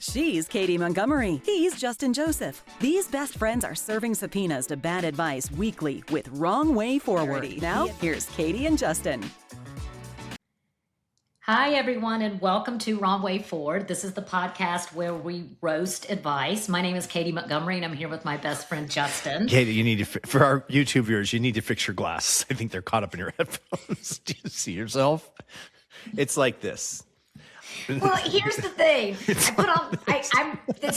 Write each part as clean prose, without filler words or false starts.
She's Katy Montgomery. He's Justin Joseph. These best friends are serving subpoenas to bad advice weekly with Wrong Way Forward. Now, here's Katy and Justin. Hi, everyone, and welcome to Wrong Way Forward. This is the podcast where we roast advice. My name is Katy Montgomery, and I'm here with my best friend, Justin. Katy, you need to, for our YouTube viewers, you need to fix your glasses. I think they're caught up in your headphones. Do you see yourself? It's like this. Well, here's the thing. This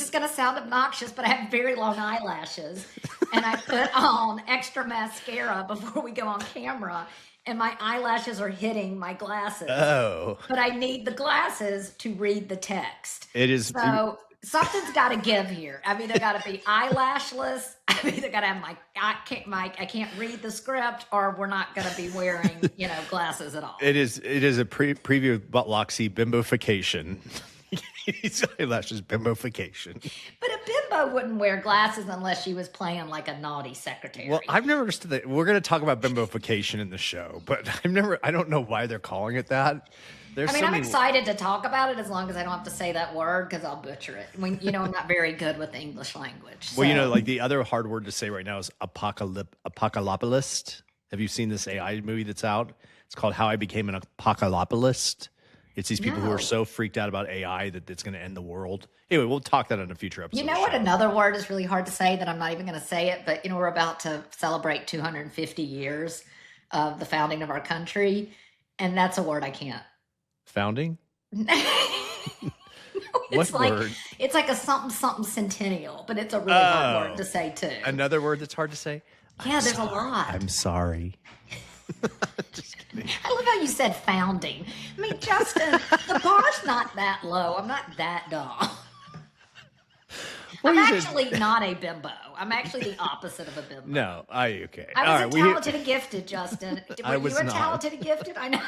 is going to sound obnoxious, but I have very long eyelashes, and I put on extra mascara before we go on camera. And my eyelashes are hitting my glasses. Oh. But I need the glasses to read the text. It is. So something's got to give here. I've either got to be eyelashless. I've either got to have I can't read the script, or we're not going to be wearing, glasses at all. It is a preview of Buttloxy bimbofication. Eyelashes bimbofication. But a bimbo wouldn't wear glasses unless she was playing like a naughty secretary. Well, I've never understood that. We're going to talk about bimbofication in the show, but I don't know why they're calling it that. I'm excited to talk about it as long as I don't have to say that word, because I'll butcher it. I'm not very good with the English language. So. Well, like the other hard word to say right now is apocalypalist. Have you seen this AI movie that's out? It's called How I Became an Apocalypalist. It's these people who are so freaked out about AI that it's going to end the world. Anyway, we'll talk that on a future episode. You know what? Another word is really hard to say that I'm not even going to say it, but we're about to celebrate 250 years of the founding of our country, and that's a word I can't. Founding? What word? It's like a something centennial, but it's a really hard word to say too. Another word that's hard to say? Yeah, there's a lot. I'm sorry. Just kidding. I love how you said founding. I mean, Justin, the bar's not that low. I'm not that dumb. I'm actually not a bimbo. I'm actually the opposite of a bimbo. No, okay. I was talented and gifted, Justin. I was not. Talented and gifted? I know.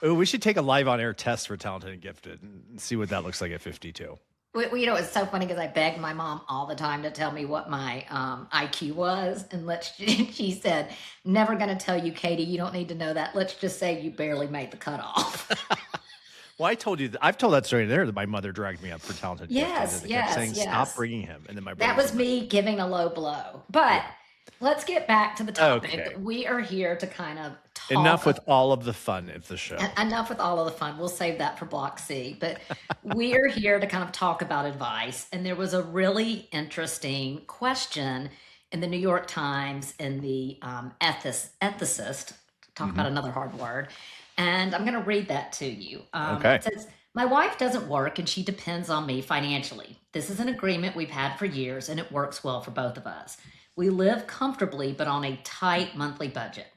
Oh, we should take a live on air test for talented and gifted and see what that looks like at 52. Well, it's so funny because I begged my mom all the time to tell me what my IQ was. And she said, never going to tell you, Katy, you don't need to know that. Let's just say you barely made the cutoff. Well, I told you, I've told that story there that my mother dragged me up for talented and gifted. Yes, saying, stop bringing him. And then my brother. That was me giving a low blow. But let's get back to the topic. Okay. We are here to kind of talk. Enough with all of the fun of the show. Enough with all of the fun. We'll save that for Block C. But we are here to kind of talk about advice. And there was a really interesting question in the New York Times in the ethicist, talk about another hard word. And I'm going to read that to you. Okay. It says, my wife doesn't work and she depends on me financially. This is an agreement we've had for years and it works well for both of us. We live comfortably, but on a tight monthly budget.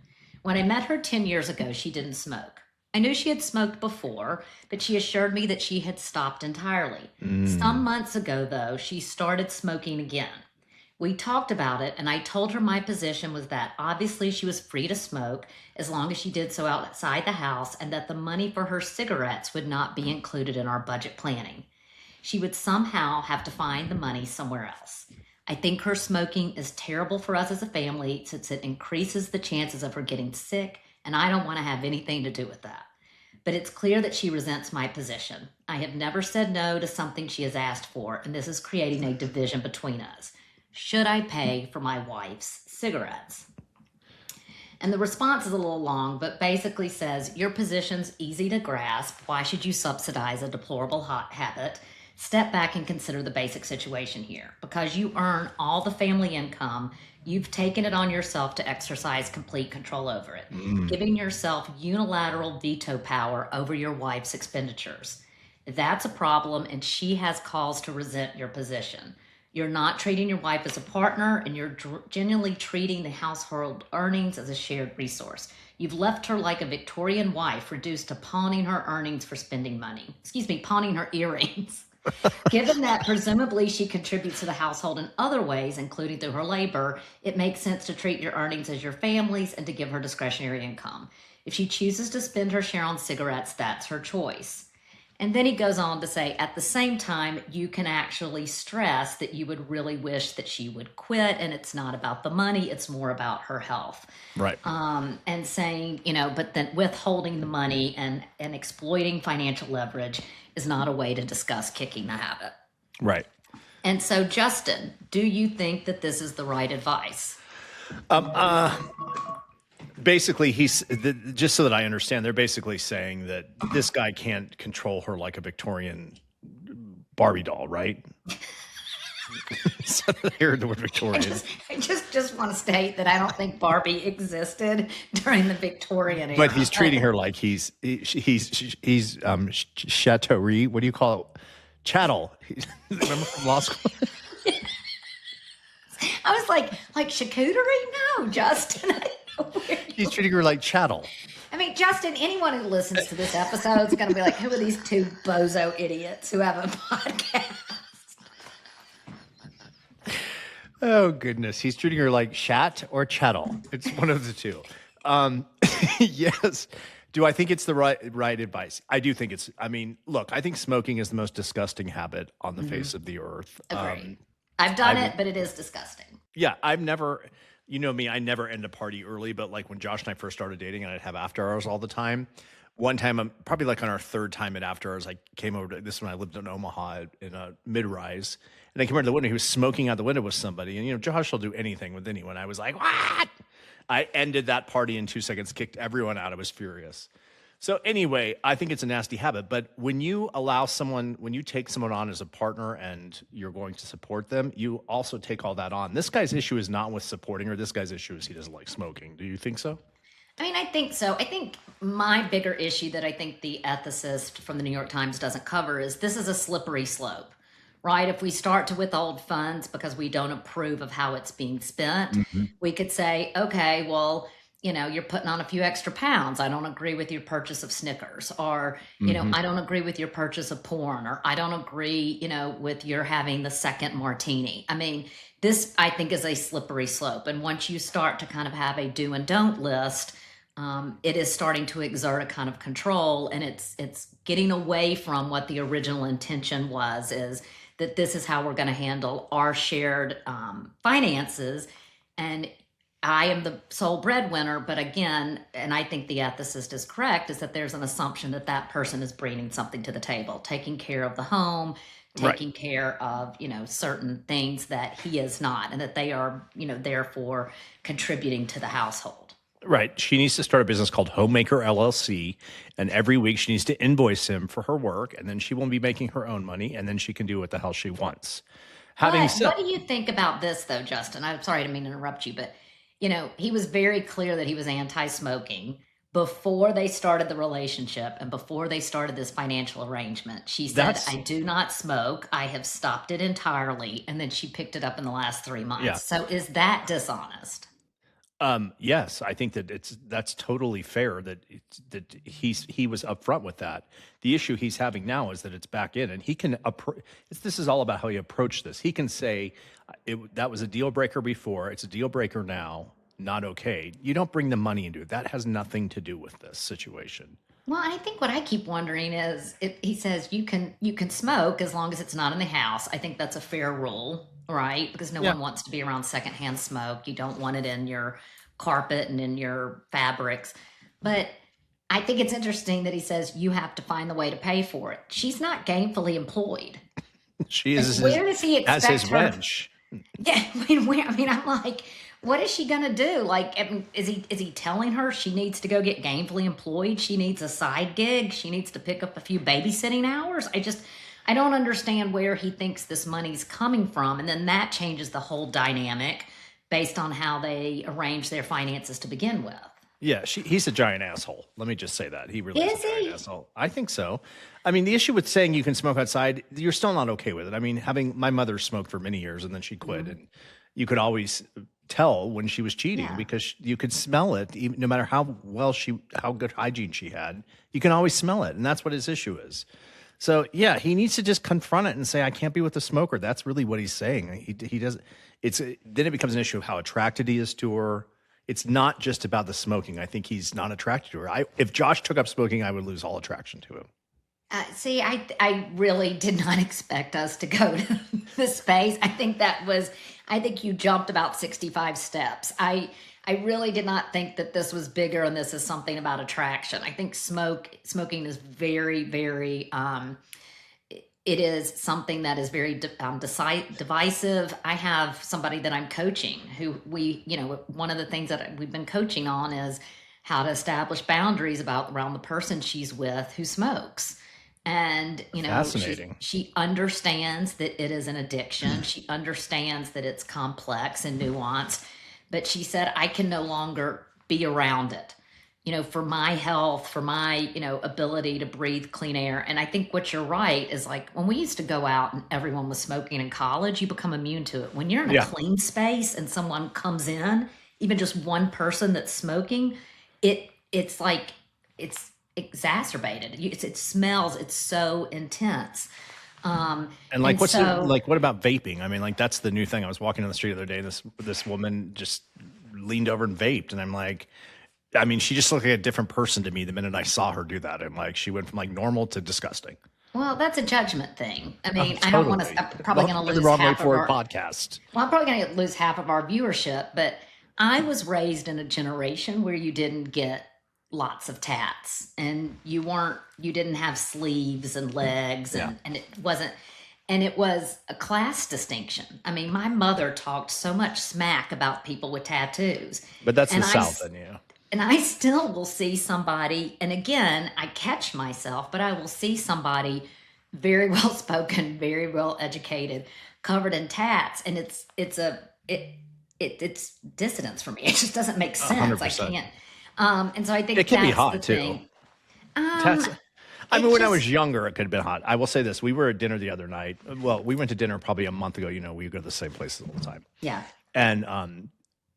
When I met her 10 years ago, she didn't smoke. I knew she had smoked before, but she assured me that she had stopped entirely. Some months ago, though, she started smoking again. We talked about it, and I told her my position was that obviously she was free to smoke as long as she did so outside the house, and that the money for her cigarettes would not be included in our budget planning. She would somehow have to find the money somewhere else. I think her smoking is terrible for us as a family since it increases the chances of her getting sick, and I don't want to have anything to do with that. But it's clear that she resents my position. I have never said no to something she has asked for, and this is creating a division between us. Should I pay for my wife's cigarettes? And the response is a little long, but basically says, your position's easy to grasp. Why should you subsidize a deplorable habit? Step back and consider the basic situation here. Because you earn all the family income, you've taken it on yourself to exercise complete control over it, giving yourself unilateral veto power over your wife's expenditures. That's a problem, and she has cause to resent your position. You're not treating your wife as a partner, and you're genuinely treating the household earnings as a shared resource. You've left her like a Victorian wife, reduced to pawning her earnings for spending money. Pawning her earrings. Given that presumably she contributes to the household in other ways, including through her labor, it makes sense to treat your earnings as your family's and to give her discretionary income. If she chooses to spend her share on cigarettes, that's her choice. And then he goes on to say, at the same time, you can actually stress that you would really wish that she would quit, and it's not about the money, it's more about her health. Right. And saying, but then withholding the money and exploiting financial leverage is not a way to discuss kicking the habit. Right. And so, Justin, do you think that this is the right advice? Basically, just so that I understand, they're basically saying that this guy can't control her like a Victorian Barbie doll, right? So I heard the word Victorian. I just want to state that I don't think Barbie existed during the Victorian era. But he's treating her like he's Chateaury. What do you call it? Chattel. Remember from law school? I was like charcuterie? No, Justin. I don't know where He's treating her like chattel. I mean, Justin, anyone who listens to this episode is going to be like, who are these two bozo idiots who have a podcast? Oh, goodness. He's treating her like chat or chattel. It's one of the two. Yes. Do I think it's the right advice? I do think it's, I mean, look, I think smoking is the most disgusting habit on the face of the earth. Agreed. I've done it, but it is disgusting. Yeah, I've never, you know me, I never end a party early, but like when Josh and I first started dating and I'd have after hours all the time. One time, I'm probably like on our third time at after hours, I came over to this when I lived in Omaha in a mid-rise. And I came over to the window, he was smoking out the window with somebody. And, you know, Josh will do anything with anyone. I was like, what? I ended that party in 2 seconds, kicked everyone out. I was furious. So anyway, I think it's a nasty habit. But when you allow someone, when you take someone on as a partner and you're going to support them, you also take all that on. This guy's issue is not with supporting her. This guy's issue is he doesn't like smoking. Do you think so? I mean, I think so. I think my bigger issue that I think the ethicist from the New York Times doesn't cover is this is a slippery slope, right? If we start to withhold funds because we don't approve of how it's being spent, we could say, okay, well, you know, you're putting on a few extra pounds. I don't agree with your purchase of Snickers, or, you know, I don't agree with your purchase of porn, or I don't agree, you know, with your having the second martini. I mean, this, I think, is a slippery slope. And once you start to kind of have a do and don't list, it is starting to exert a kind of control, and it's getting away from what the original intention was, is that this is how we're going to handle our shared finances. And I am the sole breadwinner, but again, and I think the ethicist is correct, is that there's an assumption that that person is bringing something to the table, taking care of the home, taking care of, you know, certain things that he is not, and that they are, you know, therefore contributing to the household. Right. She needs to start a business called Homemaker LLC. And every week she needs to invoice him for her work. And then she won't be making her own money. And then she can do what the hell she wants. Having said, what do you think about this, though, Justin? I'm sorry, I didn't mean to interrupt you, but, you know, he was very clear that he was anti-smoking before they started the relationship and before they started this financial arrangement. She said, I do not smoke. I have stopped it entirely. And then she picked it up in the last 3 months. Yeah. So is that dishonest? Yes, I think that that's totally fair that he was upfront with that. The issue he's having now is that it's back in, and he can this is all about how he approached this. He can say that was a deal breaker before, it's a deal breaker now, not okay. You don't bring the money into it. That has nothing to do with this situation. Well, I think what I keep wondering is, he says you can smoke as long as it's not in the house. I think that's a fair rule, right? Because no one wants to be around secondhand smoke. You don't want it in your carpet and in your fabrics. But I think it's interesting that he says you have to find the way to pay for it. She's not gainfully employed. She is. Where does he expect as his her? wench? Yeah, I mean, I'm like, what is she gonna do? Like, I mean, is he telling her she needs to go get gainfully employed? She needs a side gig. She needs to pick up a few babysitting hours. I don't understand where he thinks this money's coming from, and then that changes the whole dynamic based on how they arrange their finances to begin with. Yeah, he's a giant asshole. Let me just say that. He really is a giant asshole. I think so. I mean, the issue with saying you can smoke outside, you're still not okay with it. I mean, my mother smoked for many years and then she quit, and you could always tell when she was cheating because you could smell it, even, no matter how good hygiene she had. You can always smell it, and that's what his issue is. So yeah, he needs to just confront it and say, I can't be with a smoker. That's really what he's saying. He does. Then it becomes an issue of how attracted he is to her. It's not just about the smoking. I think he's not attracted to her. If Josh took up smoking, I would lose all attraction to him. See, I really did not expect us to go to this space. I think you jumped about 65 steps. I really did not think that this was bigger and this is something about attraction. I think smoking is very, very, it is something that is very divisive. I have somebody that I'm coaching who one of the things that we've been coaching on is how to establish boundaries around the person she's with who smokes. And, fascinating. She understands that it is an addiction. She understands that it's complex and nuanced, but she said, I can no longer be around it, for my health, for my, ability to breathe clean air. And I think what you're right is like when we used to go out and everyone was smoking in college, you become immune to it. When you're in a clean space and someone comes in, even just one person that's smoking, it's like, it's exacerbated. It smells. It's so intense. And like, what about vaping? I mean, like, that's the new thing. I was walking down the street the other day. This woman just leaned over and vaped, and I'm like, I mean, she just looked like a different person to me the minute I saw her do that. And like, she went from like normal to disgusting. Well, that's a judgment thing. I mean, totally. I don't want to. I'm probably going to lose the Wrong half Way Forward of our podcast. Well, I'm probably going to lose half of our viewership, but I was raised in a generation where you didn't get lots of tats and you didn't have sleeves and legs and it was a class distinction. I mean, my mother talked so much smack about people with tattoos. But that's the South in you. And I still will see somebody, and again, I catch myself, but I will see somebody very well spoken, very well educated, covered in tats, and it's dissonance for me. It just doesn't make sense. 100%. I can't. And so I think it can be hot too. Thing. I mean, when I was younger, it could have been hot. I will say this: we were at dinner the other night. Well, we went to dinner probably a month ago. We go to the same places all the time. Yeah. And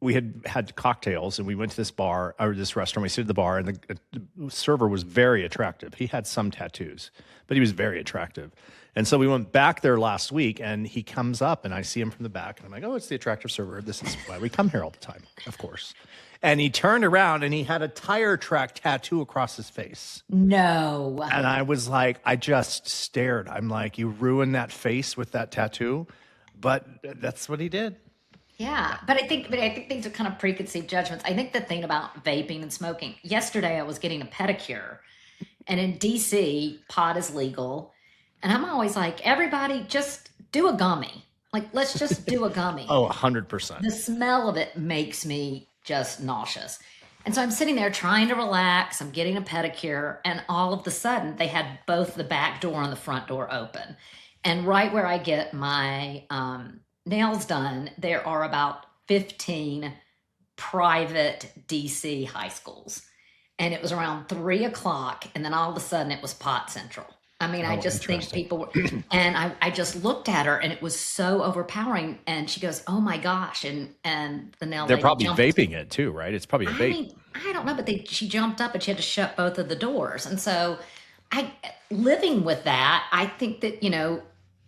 we had cocktails, and we went to this bar or this restaurant. We stayed at the bar, and the server was very attractive. He had some tattoos, but he was very attractive. And so we went back there last week, and he comes up, and I see him from the back, and I'm like, oh, it's the attractive server. This is why we come here all the time, of course. And he turned around, and he had a tire track tattoo across his face. No. And I was like, I just stared. I'm like, you ruined that face with that tattoo? But that's what he did. Yeah, but I think these are kind of preconceived judgments. I think the thing about vaping and smoking, yesterday I was getting a pedicure, and in DC, pot is legal. And I'm always like, everybody just do a gummy. Like, let's just do a gummy. Oh, 100%. The smell of it makes me just nauseous. And so I'm sitting there trying to relax. I'm getting a pedicure. And all of a sudden, they had both the back door and the front door open. And right where I get my nails done, there are about 15 private DC high schools. And it was around 3:00. And then all of a sudden, it was Pot Central. I mean, I just think people were, and I just looked at her, and it was so overpowering. And she goes, "Oh my gosh!" And the nail. They're probably vaping it too, right? It's probably a vape. I mean, I don't know, but she jumped up and she had to shut both of the doors. And so, living with that, I think that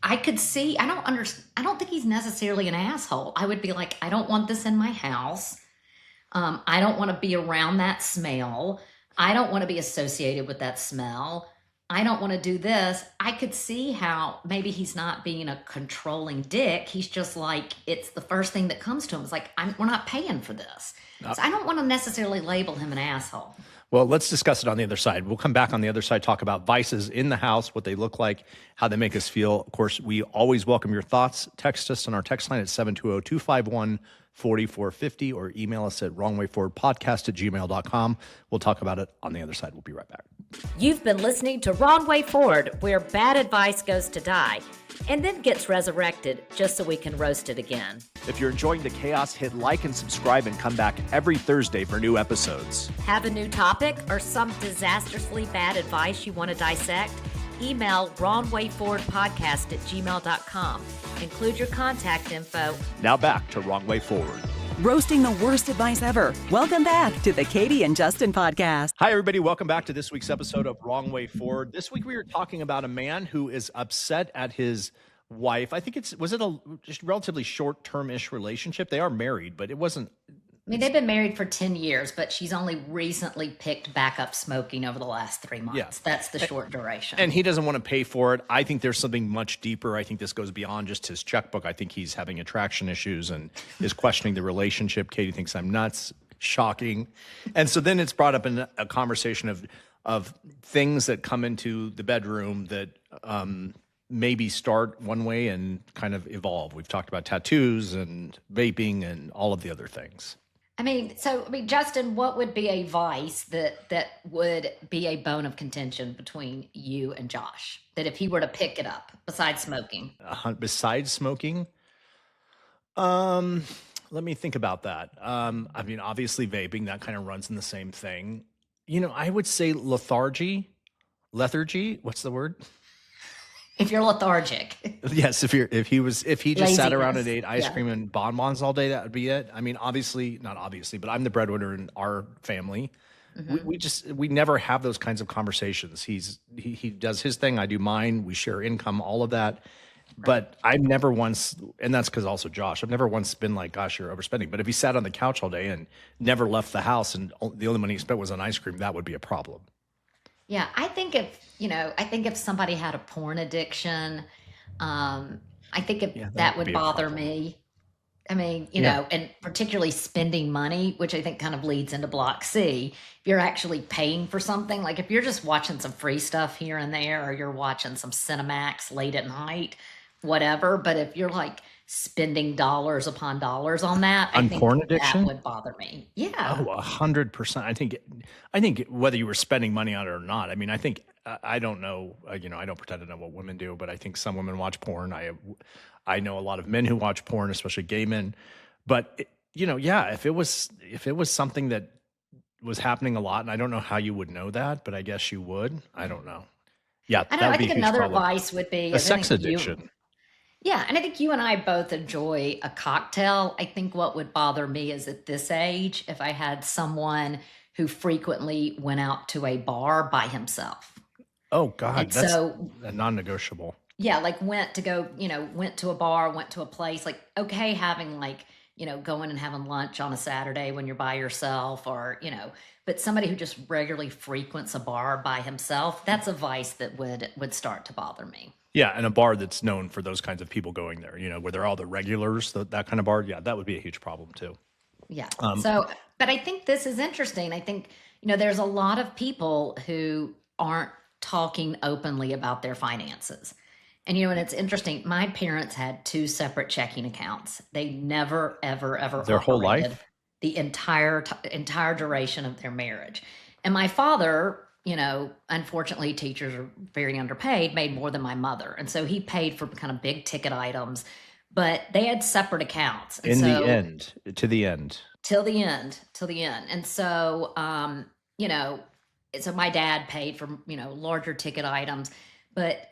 I could see. I don't think he's necessarily an asshole. I would be like, I don't want this in my house. I don't want to be around that smell. I don't want to be associated with that smell. I don't want to do this. I could see how maybe he's not being a controlling dick. He's just like, it's the first thing that comes to him. It's like, we're not paying for this. So I don't want to necessarily label him an asshole. Well, let's discuss it on the other side. We'll come back on the other side, talk about vices in the house, what they look like, how they make us feel. Of course, we always welcome your thoughts. Text us on our text line at 720-251-4450 or email us at wrongwayforwardpodcast@gmail.com. We'll talk about it on the other side. We'll be right back. You've been listening to Wrong Way Forward, where bad advice goes to die and then gets resurrected just so we can roast it again. If you're enjoying the chaos, hit like and subscribe and come back every Thursday for new episodes. Have a new topic or some disastrously bad advice you want to dissect? Email wrongwayforwardpodcast@gmail.com. Include your contact info. Now back to Wrong Way Forward. Roasting the worst advice ever. Welcome back to the Katy and Justin podcast. Hi, everybody. Welcome back to this week's episode of Wrong Way Forward. This week we are talking about a man who is upset at his wife. I think was it a just relatively short-term-ish relationship? They are married, but it wasn't. I mean, they've been married for 10 years, but she's only recently picked back up smoking over the last 3 months. Yeah. That's the short duration. And he doesn't want to pay for it. I think there's something much deeper. I think this goes beyond just his checkbook. I think he's having attraction issues and is questioning the relationship. Katy thinks I'm nuts. Shocking. And so then it's brought up in a conversation of things that come into the bedroom that maybe start one way and kind of evolve. We've talked about tattoos and vaping and all of the other things. Justin, what would be a vice that would be a bone of contention between you and Josh? That if he were to pick it up, besides smoking? Besides smoking, let me think about that. Obviously vaping, that kind of runs in the same thing. I would say lethargy. What's the word? If you're lethargic. Yes, if he just sat around and ate ice Yeah. cream and bonbons all day, that would be it. I mean, not obviously, but I'm the breadwinner in our family. We never have those kinds of conversations. He does his thing, I do mine. We share income, all of that. But I've never once, and that's because also Josh, I've never once been like, gosh, you're overspending. But if he sat on the couch all day and never left the house and the only money he spent was on ice cream, that would be a problem. Yeah, I think if somebody had a porn addiction, I think that would bother me. I mean, and particularly spending money, which I think kind of leads into block C. If you're actually paying for something, like if you're just watching some free stuff here and there, or you're watching some Cinemax late at night, whatever. But if you're like spending dollars upon dollars on that, I think porn addiction, that would bother me. Yeah. Oh, 100%. I think whether you were spending money on it or not. I mean, I think I don't know. I don't pretend to know what women do, but I think some women watch porn. I know a lot of men who watch porn, especially gay men. But if it was something that was happening a lot, and I don't know how you would know that, but I guess you would. I don't know. Yeah, I think another advice would be a sex addiction. Yeah, and I think you and I both enjoy a cocktail. I think what would bother me is at this age, if I had someone who frequently went out to a bar by himself. Oh God, and that's so a non-negotiable. Yeah, like went to a bar, went to a place, like okay, having like, going and having lunch on a Saturday when you're by yourself, or, but somebody who just regularly frequents a bar by himself, that's a vice that would start to bother me. Yeah, and a bar that's known for those kinds of people going there, where they're all the regulars, that kind of bar. Yeah, that would be a huge problem too. Yeah. But I think this is interesting. I think, there's a lot of people who aren't talking openly about their finances. And, and it's interesting. My parents had 2 separate checking accounts. They never, ever their whole life, the entire duration of their marriage. And my father, unfortunately, teachers are very underpaid, made more than my mother. And so he paid for kind of big ticket items, but they had separate accounts. And till the end. And so, so my dad paid for, larger ticket items, but,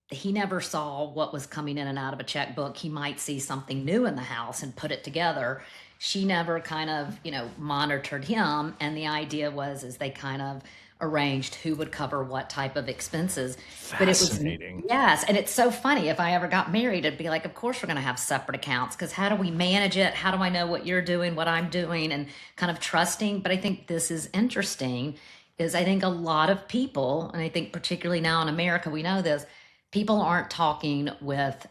he never saw what was coming in and out of a checkbook. He might see something new in the house and put it together. She never kind of, monitored him. And the idea is they kind of arranged who would cover what type of expenses. Fascinating. But yes. And it's so funny. If I ever got married, it'd be like, of course we're going to have separate accounts, because how do we manage it? How do I know what you're doing, what I'm doing, and kind of trusting. But I think this is interesting, is I think a lot of people, and I think particularly now in America, we know this, people aren't talking with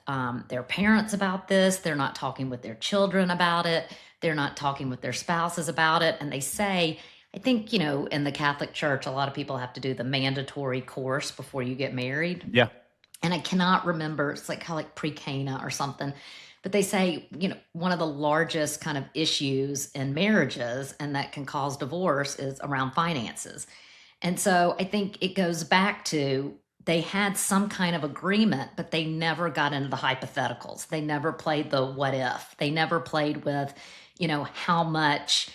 their parents about this. They're not talking with their children about it. They're not talking with their spouses about it. And they say, I think, in the Catholic Church, a lot of people have to do the mandatory course before you get married. Yeah. And I cannot remember, it's like kind of like pre-Cana or something. But they say, one of the largest kind of issues in marriages and that can cause divorce is around finances. And so I think it goes back to, they had some kind of agreement, but they never got into the hypotheticals. They never played the what if. They never played with, how much,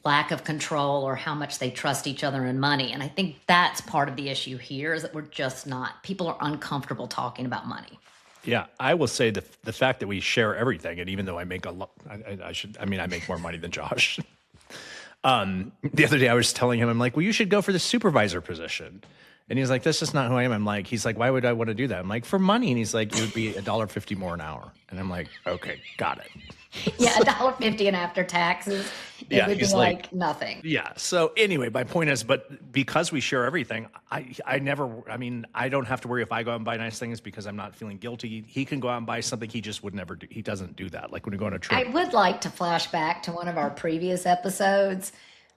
lack of control, or how much they trust each other in money. And I think that's part of the issue here, is that we're just not, people are uncomfortable talking about money. Yeah, I will say the fact that we share everything, and even though I make a lot, I make more money than Josh. The other day I was telling him, I'm like, well, you should go for the supervisor position. And he's like, that's just not who I am. He's like, why would I want to do that? I'm like, for money. And he's like, it would be $1.50 more an hour. And I'm like, okay, got it. Yeah, $1.50 and after taxes, it would be like nothing. Yeah. So anyway, my point is, but because we share everything, I don't have to worry if I go out and buy nice things because I'm not feeling guilty. He can go out and buy something he just would never do. He doesn't do that. Like when we go on a trip. I would like to flash back to one of our previous episodes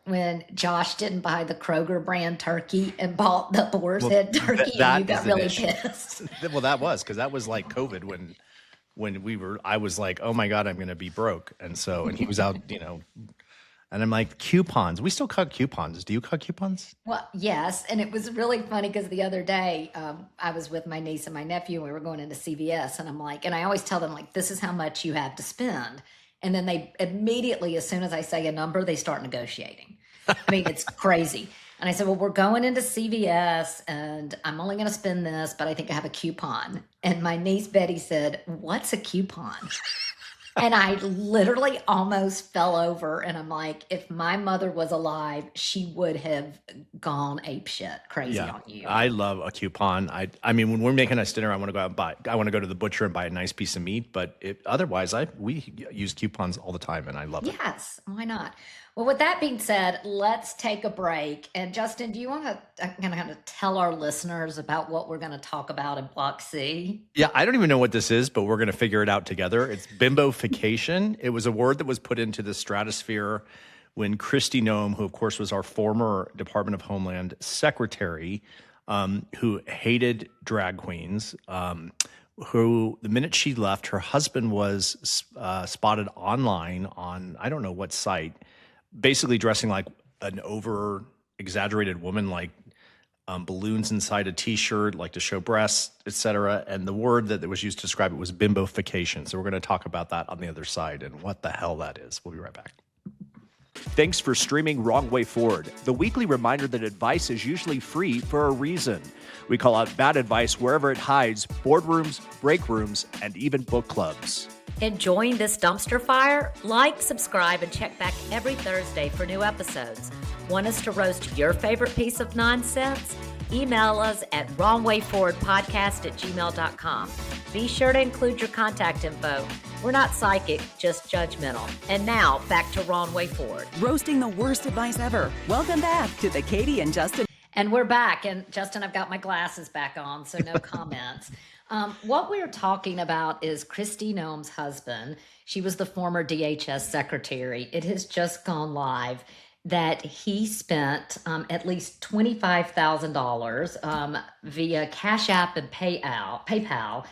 when Josh didn't buy the Kroger brand turkey and bought the boar's head turkey, and that you got is an really issue. pissed. Well, that was because that was like COVID when I was like, oh my God, I'm going to be broke. And he was out, and I'm like, coupons. We still cut coupons. Do you cut coupons? Well, yes. And it was really funny because the other day I was with my niece and my nephew, and we were going into CVS, and I'm like, and I always tell them, like, this is how much you have to spend. And then they immediately, as soon as I say a number, they start negotiating. I mean, it's crazy. And I said, well, we're going into CVS and I'm only going to spend this, but I think I have a coupon. And my niece Betty said, what's a coupon? And I literally almost fell over. And I'm like, if my mother was alive, she would have gone apeshit crazy on you. I love a coupon. I mean, when we're making us dinner, I want to go out and I want to go to the butcher and buy a nice piece of meat. But otherwise, we use coupons all the time, and I love it. Yes, why not? Well, with that being said, let's take a break. And Justin, do you want to kind of tell our listeners about what we're going to talk about in Block C? Yeah, I don't even know what this is, but we're going to figure it out together. It's bimbofication. It was a word that was put into the stratosphere when Kristi Noem, who of course was our former Department of Homeland Secretary, who hated drag queens, who the minute she left, her husband was spotted online on, I don't know what site, basically dressing like an over-exaggerated woman, like balloons inside a T-shirt, like to show breasts, etc. And the word that was used to describe it was bimbofication. So we're going to talk about that on the other side and what the hell that is. We'll be right back. Thanks for streaming Wrong Way Forward, the weekly reminder that advice is usually free for a reason. We call out bad advice wherever it hides: boardrooms, break rooms, and even book clubs. Enjoying this dumpster fire? Like, subscribe, and check back every Thursday for new episodes. Want us to roast your favorite piece of nonsense? Email us at wrongwayforwardpodcast@gmail.com. Be sure to include your contact info. We're not psychic, just judgmental. And now, back to Wrong Way Forward. Roasting the worst advice ever. Welcome back to the Katy and Justin. And we're back. And Justin, I've got my glasses back on, so no comments. What we're talking about is Kristi Noem's husband. She was the former DHS secretary. It has just gone live that he spent at least $25,000 via Cash App and PayPal,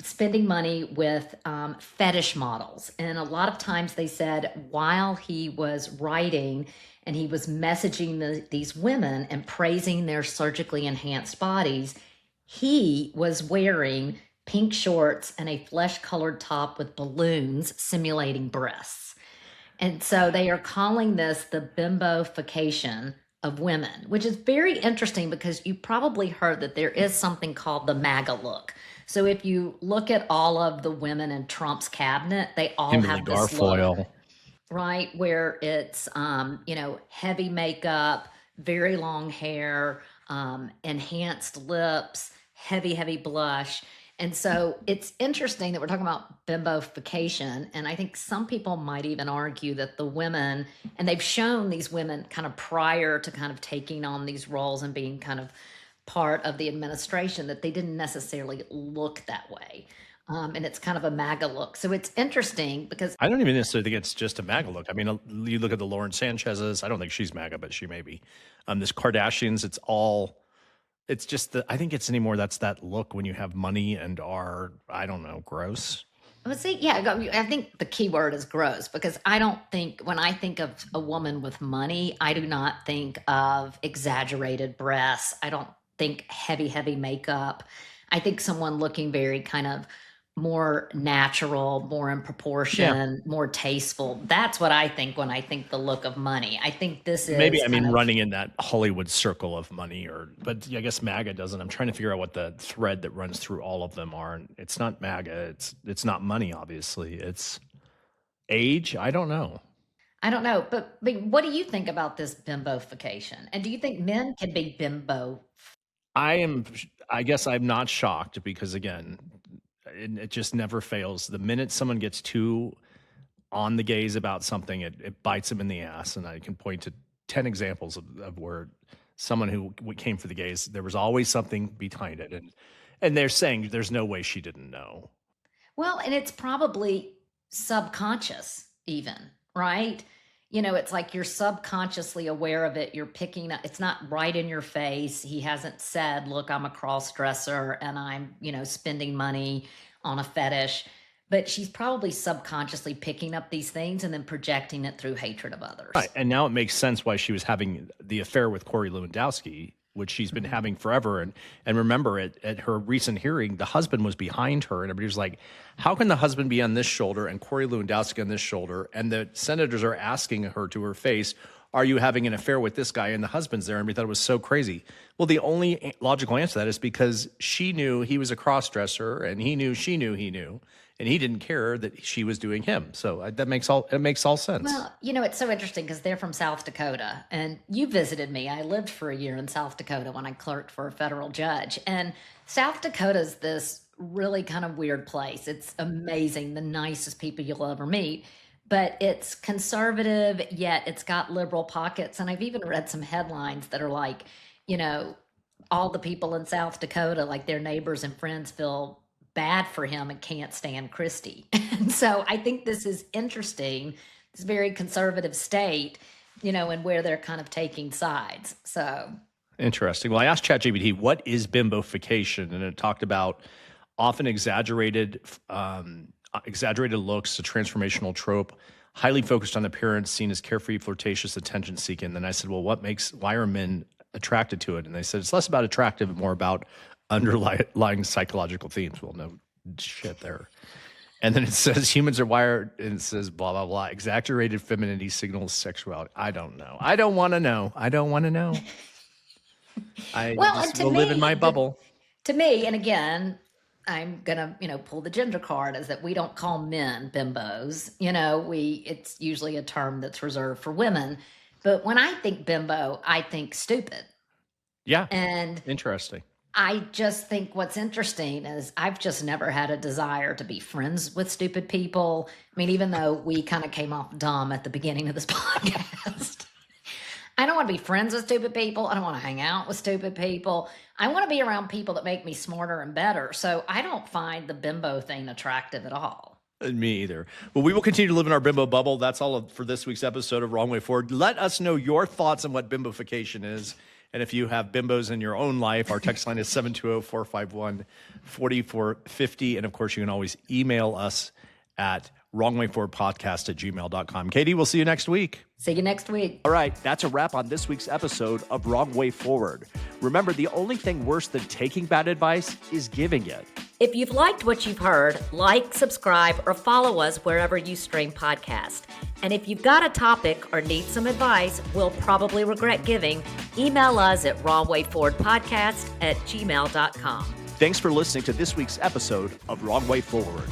spending money with fetish models. And a lot of times they said while he was writing and he was messaging these women and praising their surgically enhanced bodies, he was wearing pink shorts and a flesh-colored top with balloons simulating breasts. And so they are calling this the bimbofication of women, which is very interesting because you probably heard that there is something called the MAGA look. So if you look at all of the women in Trump's cabinet, they all have this Garfoyle look, right? Where it's, heavy makeup, very long hair, enhanced lips, heavy blush. And so it's interesting that we're talking about bimbofication. And I think some people might even argue that the women, and they've shown these women kind of prior to kind of taking on these roles and being kind of part of the administration, that they didn't necessarily look that way. And it's kind of a MAGA look. So it's interesting because I don't even necessarily think it's just a MAGA look. I mean, you look at the Lauren Sanchez's, I don't think she's MAGA, but she may be. This Kardashians, it's just I think it's anymore. That's that look when you have money and are, I don't know, gross. I think the key word is gross, because I don't think, when I think of a woman with money, I do not think of exaggerated breasts. I don't think heavy makeup. I think someone looking very kind of more natural, more in proportion, more tasteful. That's what I think when I think the look of money. I think this is running in that Hollywood circle of money, but I guess MAGA doesn't. I'm trying to figure out what the thread that runs through all of them are. And it's not MAGA. It's not money, obviously. It's age. I don't know. But what do you think about this bimbofication? And do you think men can be bimbo? I guess I'm not shocked because, again, it just never fails. The minute someone gets too on the gaze about something, it bites them in the ass. And I can point to 10 examples of where someone who came for the gaze, there was always something behind it. And they're saying there's no way she didn't know. Well, and it's probably subconscious even, right? it's like you're subconsciously aware of it. You're picking up, it's not right in your face. He hasn't said, look, I'm a cross dresser and I'm, spending money on a fetish. But she's probably subconsciously picking up these things and then projecting it through hatred of others. Right. And now it makes sense why she was having the affair with Corey Lewandowski, which she's been having forever. And remember, at her recent hearing, the husband was behind her. And everybody was like, how can the husband be on this shoulder and Corey Lewandowski on this shoulder? And the senators are asking her to her face, are you having an affair with this guy? And the husband's there. And we thought it was so crazy. Well, the only logical answer to that is because she knew he was a cross-dresser and he knew she knew he knew. And he didn't care that she was doing him. So that makes all sense. Well, it's so interesting because they're from South Dakota. And you visited me. I lived for a year in South Dakota when I clerked for a federal judge. And South Dakota's this really kind of weird place. It's amazing, the nicest people you'll ever meet. But it's conservative, yet it's got liberal pockets. And I've even read some headlines that are like, all the people in South Dakota, like their neighbors and friends, feel bad for him and can't stand Christie. And so I think this is interesting, this very conservative state, and where they're kind of taking sides. So interesting. Well, I asked ChatGPT, what is bimbofication? And it talked about often exaggerated looks, a transformational trope, highly focused on appearance, seen as carefree, flirtatious, attention-seeking. And then I said, well, why are men attracted to it? And they said, it's less about attractive and more about underlying psychological themes. Well, no shit there. And then it says humans are wired, and it says blah, blah, blah. Exaggerated femininity signals sexuality. I don't know. I don't want to know. I just will live in my bubble. To me, and again, I'm going to, pull the gender card, is that we don't call men bimbos. It's usually a term that's reserved for women. But when I think bimbo, I think stupid. Yeah. And interesting. I just think what's interesting is I've just never had a desire to be friends with stupid people. I mean, even though we kind of came off dumb at the beginning of this podcast, I don't want to be friends with stupid people. I don't want to hang out with stupid people. I want to be around people that make me smarter and better. So I don't find the bimbo thing attractive at all. Me either. Well, we will continue to live in our bimbo bubble. That's all for this week's episode of Wrong Way Forward. Let us know your thoughts on what bimbofication is. And if you have bimbos in your own life, our text line is 720-451-4450. And of course, you can always email us at wrongwayforwardpodcast@gmail.com. Katie, we'll see you next week. See you next week. All right, that's a wrap on this week's episode of Wrong Way Forward. Remember, the only thing worse than taking bad advice is giving it. If you've liked what you've heard, like, subscribe, or follow us wherever you stream podcasts. And if you've got a topic or need some advice we'll probably regret giving, email us at wrongwayforwardpodcast@gmail.com. Thanks for listening to this week's episode of Wrong Way Forward.